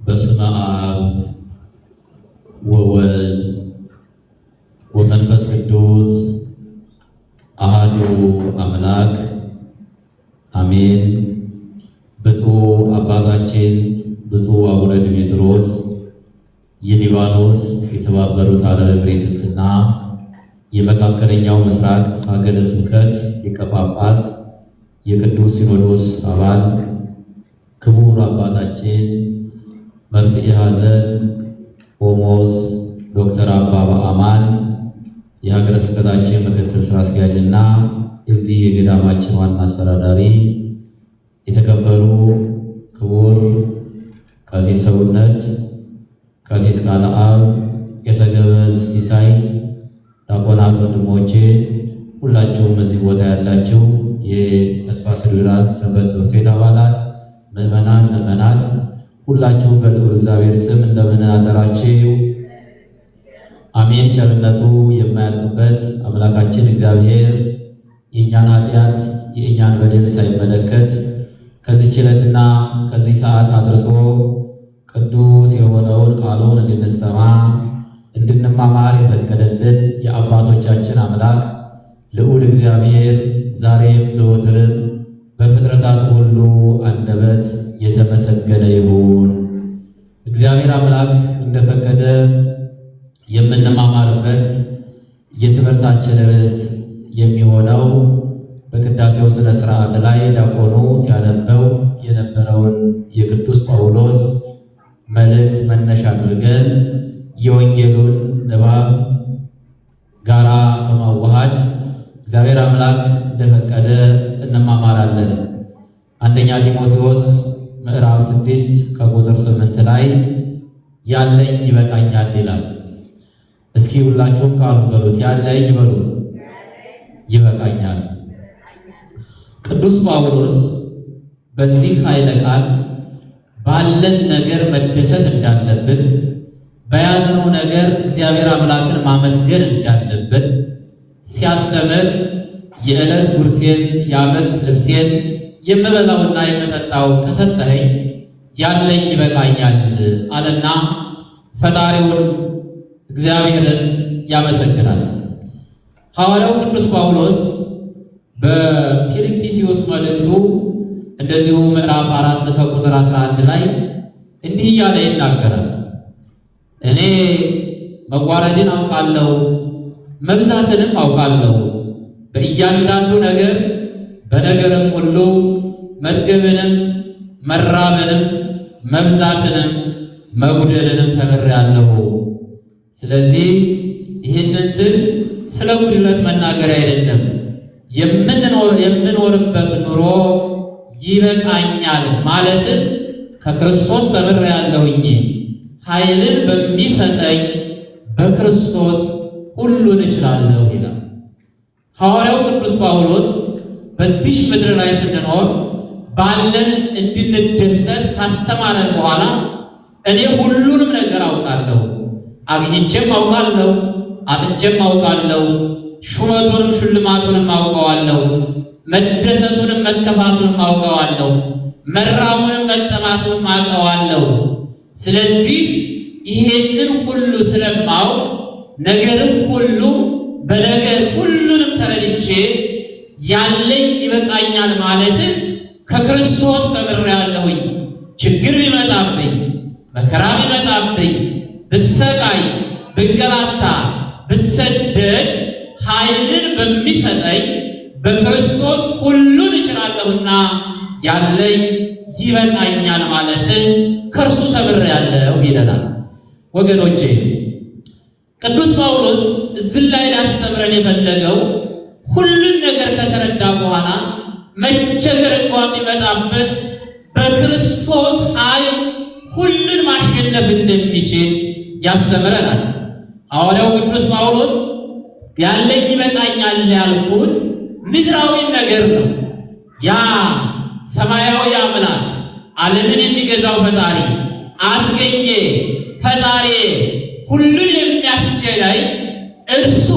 በስመ አብ ወወልድ ወመንፈስ ቅዱስ አሐዱ አምላክ አሜን። ብፁዕ አባታችን ብፁዕ አቡነ ዲሜጥሮስ የሊባኖስ የተባበሩት አረብ ኤሚሬትስና የመካከለኛው ምስራቅ ሀገረ ስብከት ሊቀ ጳጳስ የቅዱስ ሲኖዶስ አባል ክቡር አባታችን መርሥዔ ኀዘን ቆሞስ ዶክተር አባ በአማን የሀገረ ስብከታችን ምክትል ስራ አስኪያጅና እዚህ የገዳማችን ዋና አስተዳዳሪ፣ የተከበሩ ክቡር ቀሲስ ሰውነት፣ ቀሲስ ቃልአብ፣ ቄሰ ገበዝ ሲሳይ፣ ዲያቆናት ወንድሞቼ፣ ሁላችሁም እዚህ ቦታ ያላችሁ የተስፋ ስድራት ሰንበት ትምህርት ቤት አባላት፣ ምዕመናን፣ ምዕመናት ሁላችሁም በልዑል እግዚአብሔር ስም እንደምን አደራችሁ? አሜን። ቸርነቱ የማያልቅበት አምላካችን እግዚአብሔር የእኛን ኃጢአት የእኛን በደል ሳይመለከት ከዚህ ዕለትና ከዚህ ሰዓት አድርሶ ቅዱስ የሆነውን ቃሉን እንድንሰማ እንድንማማር የፈቀደልን የአባቶቻችን አምላክ ልዑል እግዚአብሔር ዛሬም ዘወትርም በፍጥረታት ሁሉ አንደበት የተመሰገነ ይሁን። እግዚአብሔር አምላክ እንደፈቀደ የምንማማርበት የትምህርታችን ርዕስ የሚሆነው በቅዳሴው ስነ ስርዓት ላይ ዲያቆኑ ሲያነበው የነበረውን የቅዱስ ጳውሎስ መልእክት መነሻ አድርገን የወንጌሉን ንባብ ጋራ በማዋሃድ እግዚአብሔር አምላክ እንደፈቀደ እንማማራለን። አንደኛ ጢሞቴዎስ ምዕራፍ 6 ከቁጥር 8 ላይ ያለኝ ይበቃኛል ይላል። እስኪ ሁላችሁም ቃሉ በሉት፣ ያለኝ በሉ፣ ይበቃኛል። ቅዱስ ጳውሎስ በዚህ ኃይለ ቃል ባለን ነገር መደሰት እንዳለብን፣ በያዝነው ነገር እግዚአብሔር አምላክን ማመስገን እንዳለብን ሲያስተምር የዕለት ጉርሴን የዓመት ልብሴን የምበላውና የምጠጣው ከሰጠኸኝ ያለኝ ይበቃኛል አለና ፈጣሪውን እግዚአብሔርን ያመሰግናል። ሐዋርያው ቅዱስ ጳውሎስ በፊልጵስዩስ መልእክቱ እንደዚሁ ምዕራፍ 4 ከቁጥር 11 ላይ እንዲህ እያለ ይናገራል። እኔ መዋረድን አውቃለሁ፣ መብዛትንም አውቃለሁ። በእያንዳንዱ ነገር በነገርም ሁሉ መጥገብንም መራብንም መብዛትንም መጉደልንም ተምሬአለሁ። ስለዚህ ይህንን ስል ስለ ጉድለት መናገር አይደለም፣ የምኖርበት ኑሮ ይበቃኛል ማለትን ከክርስቶስ ተምሬአለሁኝ። ኃይልን በሚሰጠኝ በክርስቶስ ሁሉን እችላለሁ ይላል ሐዋርያው ቅዱስ ጳውሎስ። በዚህ ምድር ላይ ስንኖር ባለን እንድንደሰት ካስተማረን በኋላ እኔ ሁሉንም ነገር አውቃለሁ፣ አግኝቼም አውቃለሁ፣ አጥቼም አውቃለሁ፣ ሹመቱንም ሽልማቱንም አውቀዋለሁ፣ መደሰቱንም መከፋቱንም አውቀዋለሁ፣ መራቡንም መጠማቱንም አውቀዋለሁ። ስለዚህ ይሄንን ሁሉ ስለማውቅ ነገርም ሁሉ በነገር ሁሉንም ተረድቼ ያለኝ ይበቃኛል ማለትን ከክርስቶስ ተምሬአለሁኝ። ችግር ቢመጣብኝ፣ መከራ ቢመጣብኝ፣ ብሰቃይ፣ ብንገላታ፣ ብሰደድ ኃይልን በሚሰጠኝ በክርስቶስ ሁሉን እችላለሁና ያለኝ ይበቃኛል ማለትን ከእርሱ ተምሬአለሁ ይለናል። ወገኖቼ ቅዱስ ጳውሎስ እዚህ ላይ ሊያስተምረን የፈለገው ሁሉን ነገር ከተረዳ በኋላ መቸገር እንኳን ቢመጣበት በክርስቶስ ኃይል ሁሉን ማሸነፍ እንደሚችል ያስተምረናል። ሐዋርያው ቅዱስ ጳውሎስ ያለኝ ይበቃኛል ያልኩት ምድራዊ ነገር ነው። ያ ሰማያዊ አምላክ ዓለምን የሚገዛው ፈጣሪ አስገኘ ፈጣሪ ሁሉን የሚያስችለኝ እርሱ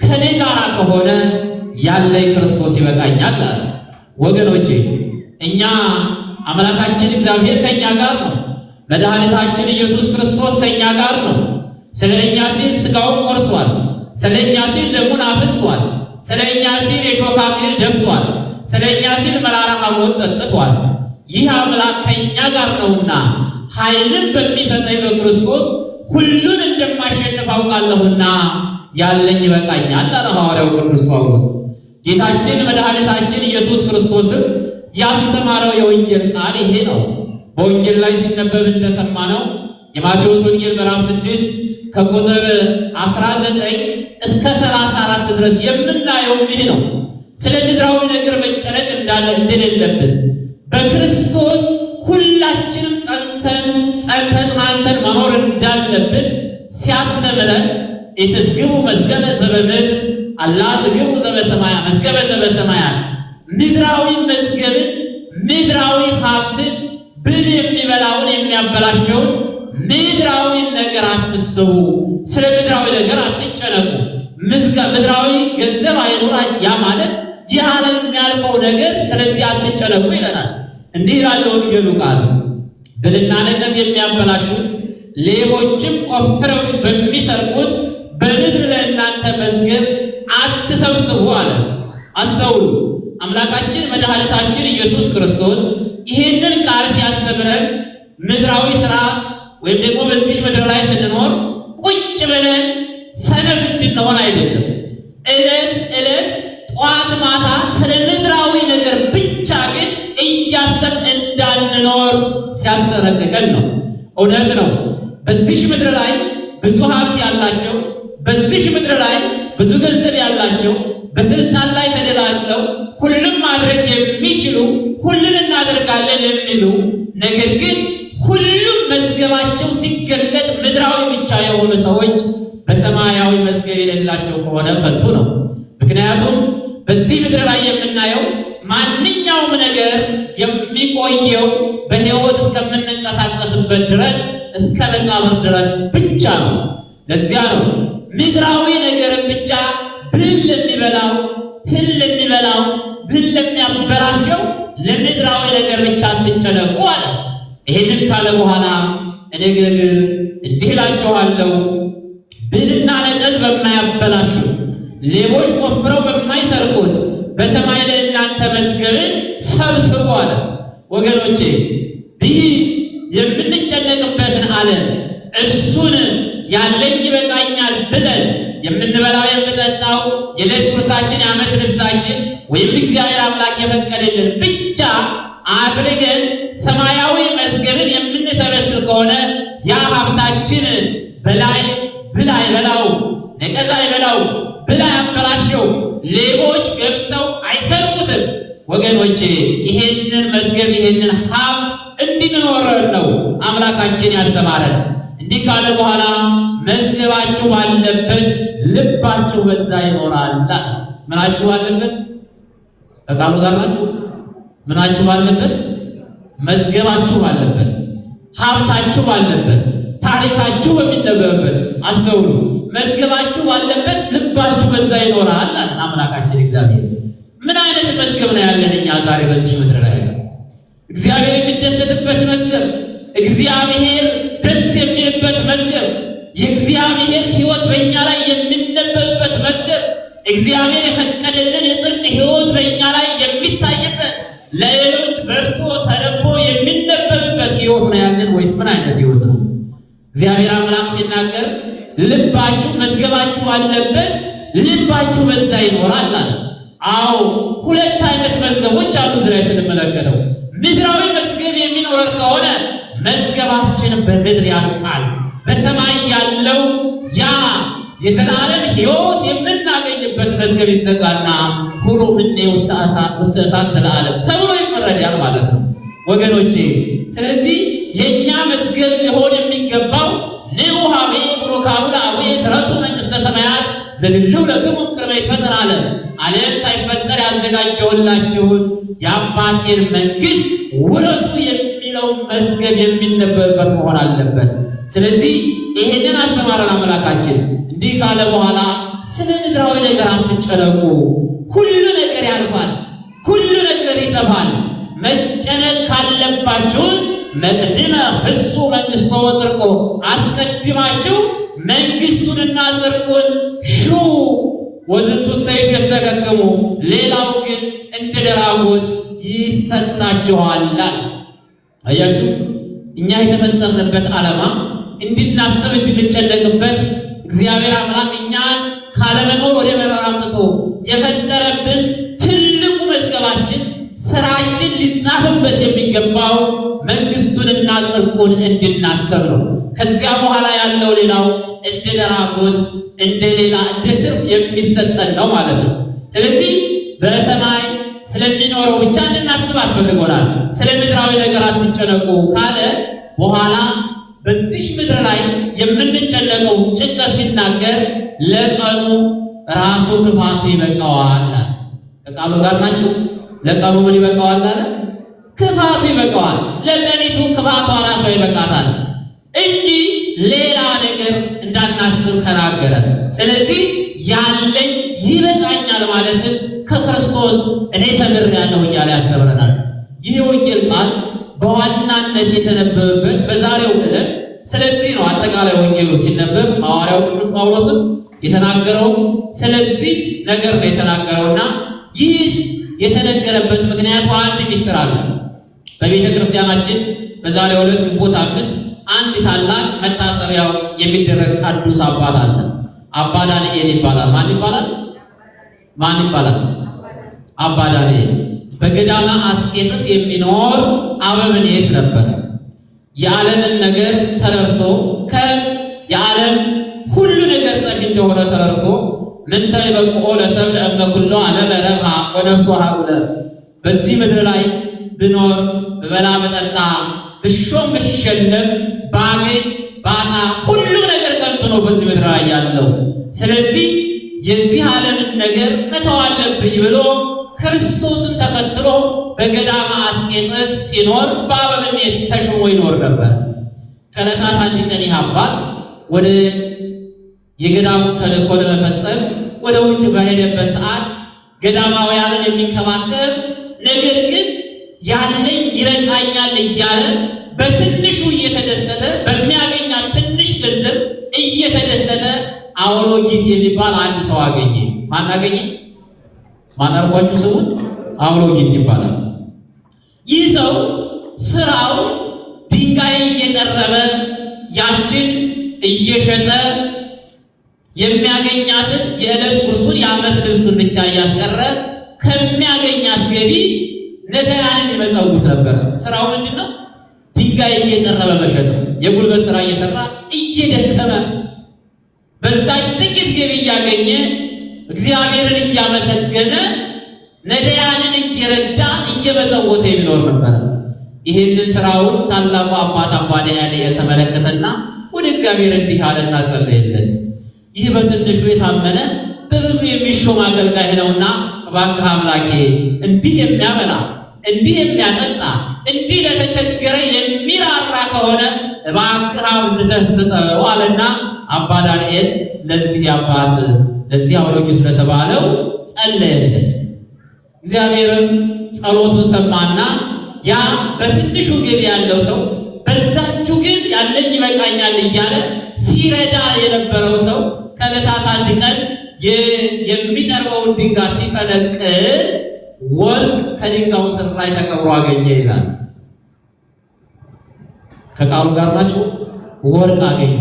ከኔ ጋር ከሆነ ያለኝ ክርስቶስ ይበቃኛል አለ። ወገኖቼ እኛ አምላካችን እግዚአብሔር ከኛ ጋር ነው። መድኃኒታችን ኢየሱስ ክርስቶስ ከኛ ጋር ነው። ስለኛ ሲል ሥጋውን ቆርሷል። ስለኛ ሲል ደሙን አፍስሷል። ስለኛ ሲል የሾህ አክሊል ደፍቷል። ስለኛ ሲል መራራ ሐሞት ጠጥቷል። ይህ አምላክ ከኛ ጋር ነውና ኃይልን በሚሰጠኝ በክርስቶስ ሁሉን እንደማሸንፍ አውቃለሁና ያለኝ ይበቃኛል አለ ሐዋርያው ቅዱስ ጳውሎስ። ጌታችን መድኃኒታችን ኢየሱስ ክርስቶስም ያስተማረው የወንጌል ቃል ይሄ ነው። በወንጌል ላይ ሲነበብ እንደሰማነው የማቴዎስ ወንጌል ምዕራፍ 6 ከቁጥር 19 እስከ 34 ድረስ የምናየው ይህ ነው። ስለ ምድራዊ ነገር መጨነቅ እንደሌለብን በክርስቶስ ሁላችንም ጸንተን መኖር እንዳለብን ሲያስተምረን ኢትዝግቡ መዝገበ ዘበምድር አላ ዝግቡ ዘበሰማያት መዝገበ ዘበሰማያት ምድራዊ መዝገብን ምድራዊ ሀብትን ብል የሚበላውን የሚያበላሸውን ምድራዊ ነገር አትስቡ። ስለ ምድራዊ ነገር አትጨነቁ። ምድራዊ ገንዘብ አይኖራ ያ ማለት ይህ ዓለም የሚያልፈው ነገር ስለዚህ አትጨነቁ ይለናል። እንዲህ ይላል ወንጌሉ ቃል ብልና ነቀዝ የሚያበላሹት ሌቦችም ቆፍረው በሚሰርቁት በምድር ለእናንተ መዝገብ አትሰብስቡ አለ። አስተውሉ። አምላካችን መድኃኒታችን ኢየሱስ ክርስቶስ ይህንን ቃል ሲያስተምረን ምድራዊ ስርዓት ወይም ደግሞ በዚህ ምድር ላይ ስንኖር ቁጭ ብለን ሰነፍ እንድንሆን አይደለም። ዕለት ዕለት ጠዋት ማታ ስለ ምድራዊ ነገር ብቻ ግን እያሰብን እንዳንኖር ሲያስጠነቅቀን ነው። እውነት ነው። በዚህ ምድር ላይ ብዙ ሀብት ያላቸው፣ በዚህ ምድር ላይ ብዙ ገንዘብ ያላቸው፣ በስልጣን ላይ ተደላድለው ሁሉም ማድረግ የሚችሉ ሁሉን እናደርጋለን የሚሉ ነገር ግን ሁሉም መዝገባቸው ሲገለጥ ምድራዊ ብቻ የሆኑ ሰዎች በሰማያዊ መዝገብ የሌላቸው ከሆነ ከንቱ ነው። ምክንያቱም በዚህ ምድር ላይ የምናየው ማንኛውም ነገር የሚቆየው በሕይወት እስከምንንቀሳቀስበት ድረስ እስከ መቃብር ድረስ ብቻ ነው። ለዚያ ነው ምድራዊ ነገርን ብቻ ብል የሚበላው ትል የሚበላው ብል የሚያበላሸው ለምድራዊ ነገር ብቻ አትጨነቁ አለ። ይህንን ካለ በኋላ እኔ ግን እንዲህ እላችኋለሁ ብልና ነቀዝ በማያበላሹት ሌቦች ቆፍረው በማይሰርቁት በሰማይ ላይ እናንተ መዝገብን ሰብስቡ አለ። ወገኖቼ ይህ የምንጨነቅበትን ዓለም እርሱን ያለኝ ይበቃኛል ብለን የምንበላው የምንጠጣው የዕለት ጉርሳችን የዓመት ልብሳችን ወይም እግዚአብሔር አምላክ የፈቀደልን ብቻ አድርገን ሰማያዊ መዝገብን የምንሰበስብ ከሆነ ያ ሀብታችን በላይ ብል አይበላው፣ ነቀዝ አይበላው፣ ብል አያበላሸው፣ ሌቦች ገብተው አይሰርቁትም። ወገኖቼ ይሄንን መዝገብ ይሄንን ሀብት እንድንኖር ነው አምላካችን ያስተማረን። እንዲህ ካለ በኋላ መዝገባችሁ ባለበት ልባችሁ በዛ ይኖራል። ምናችሁ ባለበት ከቃሉ ጋር ናችሁ። ምናችሁ ባለበት መዝገባችሁ ባለበት ሀብታችሁ ባለበት ታሪካችሁ በሚነበብበት አስተውሉ። መዝገባችሁ ባለበት ልባችሁ በዛ ይኖራል አለ አምላካችን እግዚአብሔር። ምን አይነት መዝገብ ነው ያለን እኛ ዛሬ በዚህ ምድር ላይ? እግዚአብሔር የሚደሰትበት መዝገብ፣ እግዚአብሔር ደስ የሚልበት መዝገብ፣ የእግዚአብሔር ሕይወት በእኛ ላይ የሚነበብበት መዝገብ፣ እግዚአብሔር የፈቀደልን የጽድቅ ሕይወት በእኛ ላይ የሚታይበት፣ ለሌሎች በርቶ ተነቦ የሚነበብበት ሕይወት ነው ያለን ወይስ ምን አይነት ሕይወት ነው? እግዚአብሔር አምላክ ሲናገር ልባችሁ መዝገባችሁ ባለበት ልባችሁ በዛ ይኖራል አለ። አዎ ሁለት አይነት መዝገቦች አሉ እዚህ ላይ ስንመለከተው። ምድራዊ መዝገብ የሚኖረን ከሆነ መዝገባችን በምድር ያልቃል። በሰማይ ያለው ያ የዘላለም ሕይወት የምናገኝበት መዝገብ ይዘጋና ሁሉ ምን ውስተ እሳት ለዓለም ተብሎ ይፈረዳል ማለት ነው ወገኖቼ። ስለዚህ የኛ መዝገብ ሊሆን የሚገባው ንዑሃቤ ብሩካኑ ለአቡየ ተረሱ ዘድልው ለክሙ ቅድመ ይትፈጠር ዓለም ዓለም ሳይፈጠር ያዘጋጀውላችሁን የአባቴን መንግስት ውረሱ የሚለው መዝገብ የሚነበብበት መሆን አለበት። ስለዚህ ይሄንን አስተማረን አምላካችን። እንዲህ ካለ በኋላ ስለ ምድራዊ ነገር አትጨነቁ፣ ሁሉ ነገር ያልፋል፣ ሁሉ ነገር ይጠፋል። መጨነቅ ካለባችሁ መቅድመ ህሱ መንግስቶ ወጽድቆ አስቀድማችሁ መንግስቱንና ጽድቁን ሹ ወዝንቱ ሰይፍ ያስተካክሙ ሌላው ግን እንደ ደራጎት ይሰጣችኋል። አያችሁ እኛ የተፈጠርንበት ዓላማ እንድናስብ እንድንጨነቅበት እግዚአብሔር አምላክ እኛን ካለመኖር ወደ መኖር አምጥቶ የፈጠረብን ትልቁ መዝገባችን ስራችን ሊጻፍበት የሚገባው መንግስቱንና ጽድቁን እንድናስብ ነው። ከዚያ በኋላ ያለው ሌላው እንደ ደራጎት እንደ ሌላ እንደ ትርፍ የሚሰጠን ነው ማለት ነው። ስለዚህ በሰማይ ስለሚኖረው ብቻ እንድናስብ አስፈልጎናል። ስለ ምድራዊ ነገር አትጨነቁ ካለ በኋላ በዚህ ምድር ላይ የምንጨነቀው ጭንቀት ሲናገር ለቀኑ ራሱ ክፋቱ ይበቃዋል። ከቃሉ ጋር ናቸው። ለቀኑ ምን ይበቃዋል አለ? ክፋቱ ይበቃዋል። ለቀኒቱ ክፋቷ ራሷ ይበቃታል እንጂ ሌላ ነገር እንዳናስብ ተናገረ። ስለዚህ ያለኝ ይበቃኛል ማለትን ከክርስቶስ እኔ ተምሬያለሁ እያለ ያስተምረናል። ይህ ወንጌል ቃል በዋናነት የተነበበበት በዛሬው ዕለት ስለዚህ ነው። አጠቃላይ ወንጌሉ ሲነበብ ሐዋርያው ቅዱስ ጳውሎስም የተናገረው ስለዚህ ነገር ነው የተናገረውና ይህ የተነገረበት ምክንያት አንድ ሚስጥር አለ። በቤተ ክርስቲያናችን በዛሬው ዕለት ግንቦት 5 አንድ ታላቅ መታሰቢያው የሚደረግ ቅዱስ አባት አለ። አባ ዳንኤል ይባላል። ማን ይባላል? ማን ይባላል? አባ ዳንኤል በገዳመ አስቄጥስ የሚኖር አበምኔት ነበር። የዓለምን ነገር ተረድቶ የዓለም ሁሉ ነገር ጠፊ እንደሆነ ተረድቶ ምንተ ይበቁኦ ለሰብእ እምነ ኩሎ ዓለም ረብሃ ወነፍሱ ሀቁለ በዚህ ምድር ላይ ብኖር ብበላ ብጠጣ ብሾም ብሸለም ባገኝ ባጣ ሁሉ ነገር ከንቱ ነው በዚህ ምድር ላይ ያለው። ስለዚህ የዚህ ዓለምን ነገር መተው አለብኝ ብሎ ክርስቶስን ተከትሎ በገዳመ አስቄጥስ ሲኖር በአበምኔት ተሾሞ ይኖር ነበር። ከዕለታት አንድ ቀን ይህ አባት ወደ የገዳሙን ተልእኮ ለመፈጸም ወደ ውጭ በሄደበት ሰዓት ገዳማውያንን የሚንከባከብ ነገር ግን ያለኝ ይበቃኛል እያለ በትንሹ እየተደሰተ በሚያገኛት ትንሽ ገንዘብ እየተደሰተ አውሎጊስ የሚባል አንድ ሰው አገኘ። ማን አገኘ? ማን አልኳችሁ? ስሙን አውሎጊስ ይባላል። ይህ ሰው ስራው ድንጋይ እየጠረበ ያችን እየሸጠ የሚያገኛትን የዕለት ጉርሱን የዓመት ልብሱን ብቻ እያስቀረ ከሚያገኛት ገቢ ነዳያንን ይመጸውት ነበር። ስራው ምንድነው? ድንጋይ እየጠረበ መሸጥ፣ የጉልበት ስራ እየሰራ እየደከመ በዛች ጥቂት ገቢ እያገኘ እግዚአብሔርን እያመሰገነ ነዳያንን እየረዳ እየመጸወተ የሚኖር ነበር። ይህንን ስራውን ታላቁ አባት አባ ዳንኤል ተመለከተና ወደ እግዚአብሔር እንዲህ አለና ጸለየለት። ይህ በትንሹ የታመነ በብዙ የሚሾም አገልጋይ ነውና እባክህ አምላኬ እንዲህ የሚያበላ እንዲህ የሚያጠጣ እንዲህ ለተቸገረ የሚራራ ከሆነ እባክህ አብዝተህ ስጠው አለና አባ ዳንኤል ለዚህ አባት ለዚህ አውሎጊስ ለተባለው ጸለየለት። እግዚአብሔርም ጸሎቱን ሰማና ያ በትንሹ ገቢ ያለው ሰው በዛችሁ ግን ያለኝ ይበቃኛል እያለ ሲረዳ የነበረው ሰው ከዕለታት አንድ ቀን የሚጠርበውን ድንጋይ ሲፈነቅል ወርቅ ከድንጋዩ ስር ላይ ተቀብሮ አገኘ ይላል። ከቃሉ ጋር ናቸው። ወርቅ አገኘ፣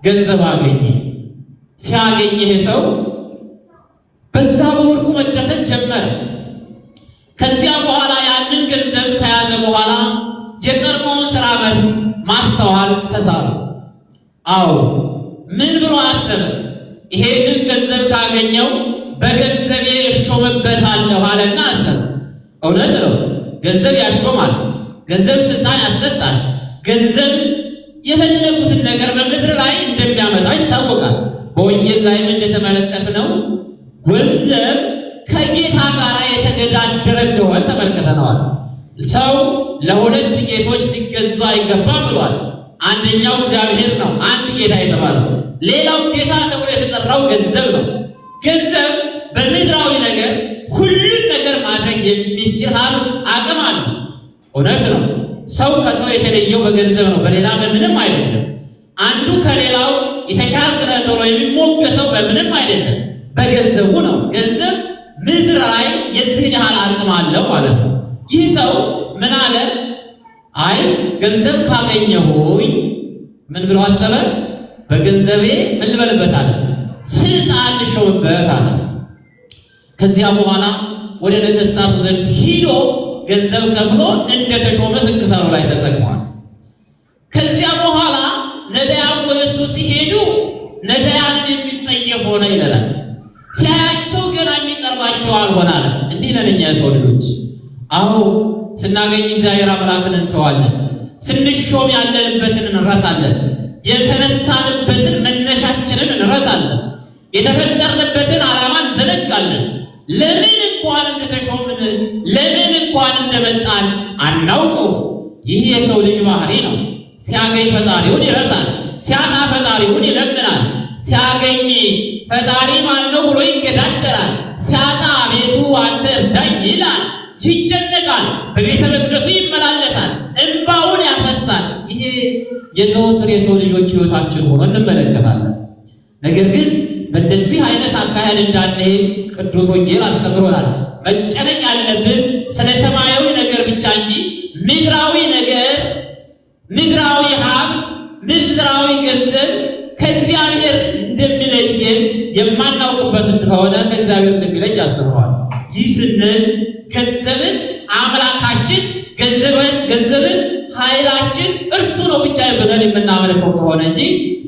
ገንዘብ አገኘ። ሲያገኝ ይሄ ሰው በዛ በወርቁ መደሰት ጀመረ። ከዚያ በኋላ ያንን ገንዘብ ከያዘ በኋላ የቀድሞውን ስራ ማስተዋል ተሳለ። አዎ ምን ብሎ አሰበ? ይሄንን ገንዘብ ካገኘው በገንዘቤ እሾምበታለሁ አለና አሰበ። እውነት ነው፣ ገንዘብ ያሾማል፣ ገንዘብ ስልጣን ያሰጣል። ገንዘብ የፈለጉትን ነገር በምድር ላይ እንደሚያመጣ ይታወቃል። በወንጌል ላይም እንደተመለከትነው ገንዘብ ከጌታ ጋር የተገዳደረ እንደሆነ ተመልክተናል። ሰው ለሁለት ጌቶች ሊገዛ አይገባም ብሏል። አንደኛው እግዚአብሔር ነው፣ አንድ ጌታ የተባለው። ሌላው ጌታ ተብሎ የተጠራው ገንዘብ ነው። ገንዘብ በምድራዊ ነገር ሁሉን ነገር ማድረግ የሚችል አቅም አለ። እውነት ነው። ሰው ከሰው የተለየው በገንዘብ ነው፣ በሌላ በምንም አይደለም። አንዱ ከሌላው የተሻለ ነው ተብሎ የሚሞገሰው በምንም አይደለም፣ በገንዘቡ ነው። ገንዘብ ምድር ላይ የዚህ ያህል አቅም አለው ማለት ነው። ይህ ሰው ምን አለ? አይ ገንዘብ ካገኘሁኝ ምን ብሎ አሰበ? በገንዘቤ ምን ልበልበት አለ? ስልጣን ልሾምበት አለ። ከዚያ በኋላ ወደ ነገሥታቱ ዘንድ ሂዶ ገንዘብ ከፍሎ እንደተሾመ ስንክሳሩ ላይ ተጸግሟል። ከዚያ በኋላ ነዳያን ወደ እሱ ሲሄዱ ነዳያንን የሚጸየፍ ሆነ ይለናል። ሲያያቸው ገና የሚቀርባቸው አልሆናለ። እንዲህ ነን እኛ የሰው ልጆች። አዎ ስናገኝ እግዚአብሔር አምላክን እንሰዋለን። ስንሾም ያለንበትን እንረሳለን። የተነሳንበትን መነሻችንን እንረሳለን። የተፈጠርንበትን ዓላማ እንዘነጋለን። ለምን እንኳን እንደተሾምን ለምን እንኳን እንደመጣን አናውቀው። ይህ የሰው ልጅ ባህሪ ነው። ሲያገኝ ፈጣሪውን ይረሳል፣ ሲያጣ ፈጣሪውን ይለምናል። ሲያገኝ ፈጣሪ ማነው ብሎ ይገዳደራል፣ ሲያጣ ቤቱ አንተ እርዳኝ ይላል፣ ይጨነቃል፣ በቤተ መቅደሱ ይመላለሳል፣ እንባውን ያፈሳል። ይሄ የዘወትር የሰው ልጆች ሕይወታችን ሆኖ እንመለከታለን። ነገር ግን በእንደዚህ አይነት አካሄድ እንዳንሄድ ቅዱስ ወንጌል አስተምሮናል። መጨነቅ ያለብን ስለ ሰማያዊ ነገር ብቻ እንጂ ምድራዊ ነገር፣ ምድራዊ ሀብት፣ ምድራዊ ገንዘብ ከእግዚአብሔር እንደሚለየን የማናውቅበት እንደሆነ ከእግዚአብሔር እንደሚለይ አስተምሯል። ይህ ስንል ገንዘብን አምላካችን፣ ገንዘብን ኃይላችን እርሱ ነው ብቻ ብለን የምናመልከው ከሆነ እንጂ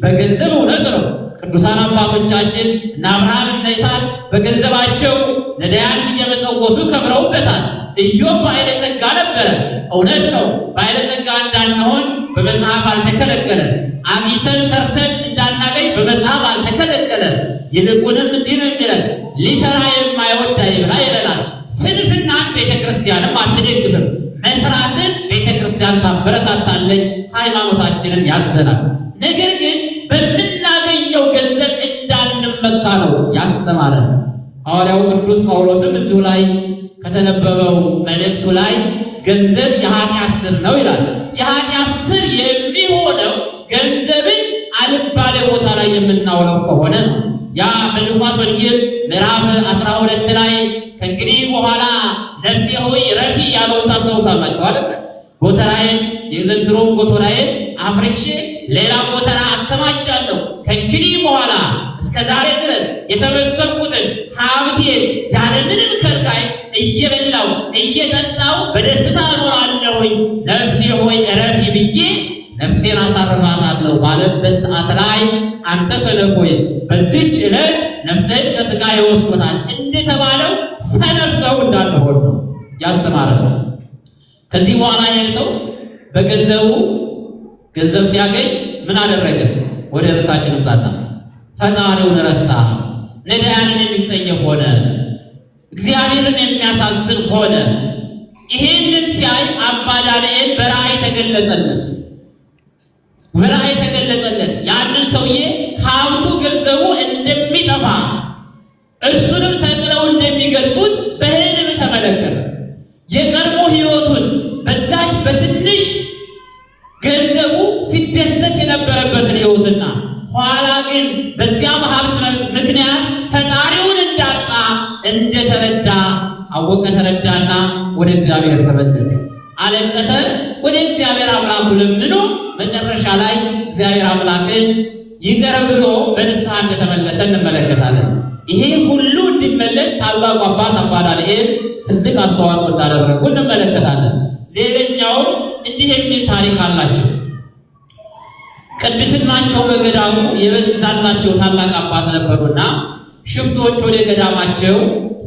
በገንዘብ እውነት ነው ቅዱሳን አባቶቻችን እነ አብርሃም እነ ይስሐቅ በገንዘባቸው ነዳያን እየመጸወቱ ከብረውበታል። ኢዮብ ባለጸጋ ነበረ። እውነት ነው። ባለጸጋ እንዳንሆን በመጽሐፍ አልተከለከለም። አግኝተን ሰርተን እንዳናገኝ በመጽሐፍ አልተከለከለም። ይልቁንም እንዲህ ነው የሚለን፣ ሊሰራ የማይወድ አይብላ ይለናል። ስንፍናን ቤተክርስቲያንም አትደግፍም። መስራትን ቤተክርስቲያን ታበረታታለች፣ ሃይማኖታችንን ያዘናል። ነገር ግን በምናገኘው ገንዘብ እንዳንመካ ነው ያስተማረን። ሐዋርያው ቅዱስ ጳውሎስም እዚሁ ላይ ከተነበበው መልእክቱ ላይ ገንዘብ የኃጢአት ሥር ነው ይላል። የኃጢአት ሥር የሚሆነው ገንዘብን አልባሌ ቦታ ላይ የምናውለው ከሆነ ነው። ያ በሉቃስ ወንጌል ምዕራፍ 12 ላይ ከእንግዲህ በኋላ ነፍሴ ሆይ ረፊ ያለውን ታስታውሳላችሁ አይደል? ጎተራዬን የዘንድሮውን ጎተራዬን አፍርሼ ሌላ ጎተራ አከማቻለሁ። ከእንግዲህ በኋላ እስከ ዛሬ ድረስ የሰበሰብኩትን ሀብቴን ያለምንም ከልካይ እየበላው እየጠጣው በደስታ እኖራለሁኝ። ነፍሴ ሆይ ረፊ ብዬ ነፍሴን አሳርፋታለሁ ባለበት ሰዓት ላይ አንተ ሰነፍ ሆይ በዚህች ዕለት ነፍስህን ከሥጋ ይወስዱታል እንደተባለው ሰነፍ ሰው እንዳንሆን ነው ያስተማረን። ከዚህ በኋላ ይህ ሰው በገንዘቡ ገንዘብ ሲያገኝ ምን አደረገ? ወደ ርዕሳችን እንጣጣ። ፈጣሪውን ረሳ፣ ነዳያንን የሚጸየፍ ሆነ፣ እግዚአብሔርን የሚያሳዝን ሆነ። ይሄንን ሲያይ አባ ዳንኤል በራእይ ተገለጸለት። ያንን ሰውዬ ሀብቱ ገንዘቡ እንደሚጠፋ እርሱንም ሰቅለው እንደሚገልጹት በሕልም ተመለከተ። የቀድሞ ሕይወቱን በዛች በትንሽ ገንዘቡ ሲደሰት የነበረበትን ሕይወትና ኋላ ግን በዚያ በሀብት ምክንያት ፈጣሪውን እንዳጣ እንደተረዳ አወቀ፣ ተረዳና ወደ እግዚአብሔር ተመለሰ፣ አለቀሰ። ወደ እግዚአብሔር አምላኩ ለምኖ መጨረሻ ላይ እግዚአብሔር አምላክን ይቅር ብሎ በንስሐ እንደተመለሰ እንመለከታለን። ይሄ ሁሉ እንዲመለስ ታላቁ አባት አባ ዳንኤል ትልቅ አስተዋጽኦ እንዳደረጉ እንመለከታለን። ሌላኛው እንዲህ የሚል ታሪክ አላቸው። ቅድስናቸው በገዳሙ የበዛላቸው ታላቅ አባት ነበሩና ሽፍቶች ወደ ገዳማቸው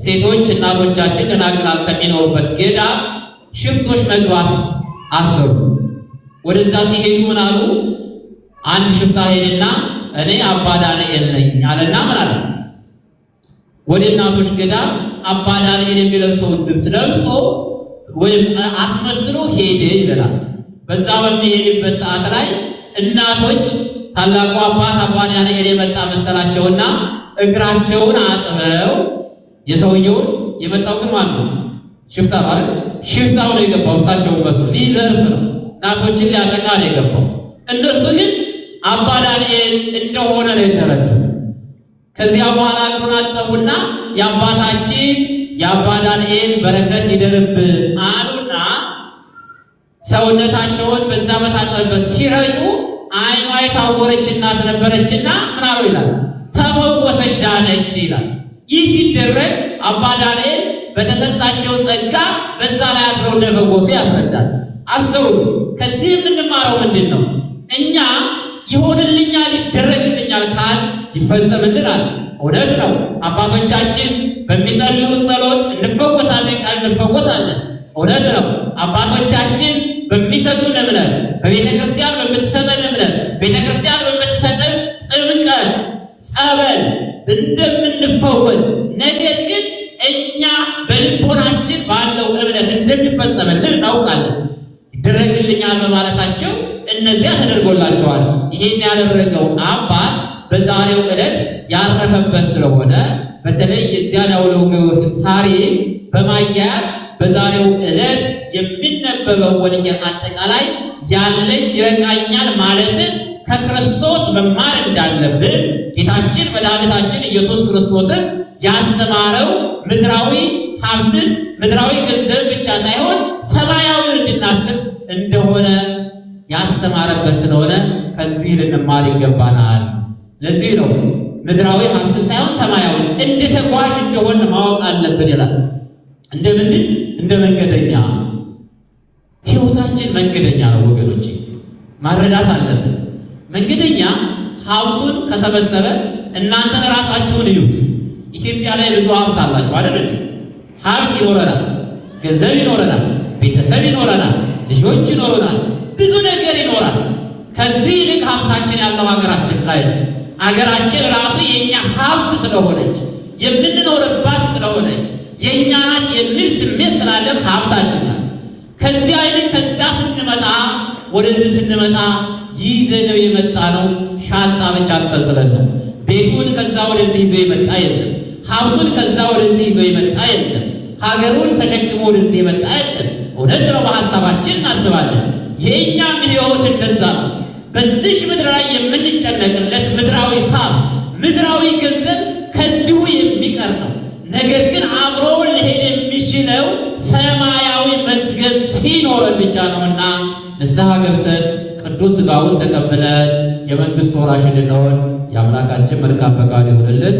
ሴቶች እናቶቻችን ደናግላል ከሚኖሩበት ገዳም ሽፍቶች መግባት አሰሩ። ወደዛ ሲሄዱ ምን አሉ? አንድ ሽፍታ ሄደና እኔ አባ ዳንኤል ነኝ አለና ምን አለ? ወደ እናቶች ገዳም አባ ዳንኤል የሚለብሰውን ልብስ ለብሶ ወይም አስመስሎ ሄደ ይላል። በዛ በሚሄድበት ሰዓት ላይ እናቶች ታላቁ አባት አባ ዳንኤል የመጣ መሰላቸውና እግራቸውን አጥበው የሰውየውን የመጣው ግን ማን ነው? ሽፍታ ማለት ሽፍታው ነው የገባው። እሳቸው መስሎ ሊዘርፍ ነው፣ እናቶችን ሊያጠቃ ነው የገባው። እነሱ ግን አባ ዳንኤል እንደሆነ ነው የተረዱት። ከዚያ በኋላ እግሩን አጠቡና የአባታችን የአባ ዳንኤል በረከት ይደርብን አሉና ሰውነታቸውን በዛ በታጠበበት ሲረጩ ዓይኗ የታወረች እናት ነበረችና ምን አለው ይላል? ተፈወሰች፣ ዳነች ይላል። ይህ ሲደረግ አባ ዳንኤል በተሰጣቸው ጸጋ በዛ ላይ አድረው እንደፈወሱ ያስረዳል። አስተውሉ። ከዚህ የምንማረው ምንድን ነው? እኛ ይሆንልኛል ይደረግልኛል ካል ይፈጸምልናል። እውነት ነው። አባቶቻችን በሚጸልዩት ጸሎት እንፈወሳለን ቃል እንፈወሳለን። እውነት ነው። አባቶቻችን በሚሰጡን እምነት፣ በቤተ ክርስቲያን በምትሰጠን እምነት፣ ቤተ ክርስቲያን በምትሰጠን ጥምቀት፣ ጸበል እንደምንፈወስ፣ ነገር ግን እኛ በልቦናችን ባለው እምነት እንደሚፈጸምልን እናውቃለን። ይደረግልኛል በማለታቸው እነዚያ ተደርጎላቸዋል። ይሄን ያደረገው አባት በዛሬው ዕለት ያረፈበት ስለሆነ በተለይ የዚያን አውሎጎስ ታሪክ በማያያዝ በዛሬው ዕለት የሚነበበው ወንጌል አጠቃላይ ያለኝ ይበቃኛል ማለትን ከክርስቶስ መማር እንዳለብን ጌታችን መድኃኒታችን ኢየሱስ ክርስቶስን ያስተማረው ምድራዊ ሀብትን ምድራዊ ገንዘብ ብቻ ሳይሆን ሰማያዊ እንድናስብ እንደሆነ ያስተማረበት ስለሆነ ከዚህ ልንማር ይገባናል። ለዚህ ነው ምድራዊ ሀብትን ሳይሆን ሰማያዊ እንደ ተጓዥ እንደሆነ ማወቅ አለብን ይላል። እንደምንድን? እንደ መንገደኛ። ሕይወታችን መንገደኛ ነው ወገኖቼ፣ ማረዳት አለብን። መንገደኛ ሀብቱን ከሰበሰበ እናንተን ራሳችሁን እዩት። ኢትዮጵያ ላይ ብዙ ሀብት አላችሁ አይደል? ሀብት ይኖረናል፣ ገንዘብ ይኖረናል፣ ቤተሰብ ይኖረናል፣ ልጆች ይኖረናል፣ ብዙ ነገር ይኖራል። ከዚህ ይልቅ ሀብታችን ያለው ሀገራችን ላይ ነው። ሀገራችን ራሱ የኛ ሀብት ስለሆነች የምንኖርባት ስለሆነች የኛ ናት የሚል ስሜት ስላለን ሀብታችን ናት። ከዚያ ይልቅ ከዚያ ስንመጣ ወደዚህ ስንመጣ ይዘነው የመጣ ነው ሻንጣ ብቻ አንጠልጥለን ነው። ቤቱን ከዛ ወደዚህ ይዞ የመጣ የለም። ሀብቱን ከዛ ወደዚህ ይዞ የመጣ የለም። ሀገሩን ተሸክሞ ወደዚህ የመጣ የለም። እውነት ነው፣ በሀሳባችን እናስባለን። የእኛም ሕይወት እንደዛ ነው። በዚህ ምድር ላይ የምንጨነቅለት ምድራዊ ሀብት ምድራዊ ገንዘብ ከዚሁ የሚቀር ነው። ነገር ግን አብሮ ሊሄድ የሚችለው ሰማያዊ መዝገብ ሲኖረን ብቻ ነውና ንስሐ ገብተን ቅዱስ ሥጋውን ተቀብለን የመንግሥት ወራሽ እንድንሆን የአምላካችን መልካም ፈቃድ ይሁንልን።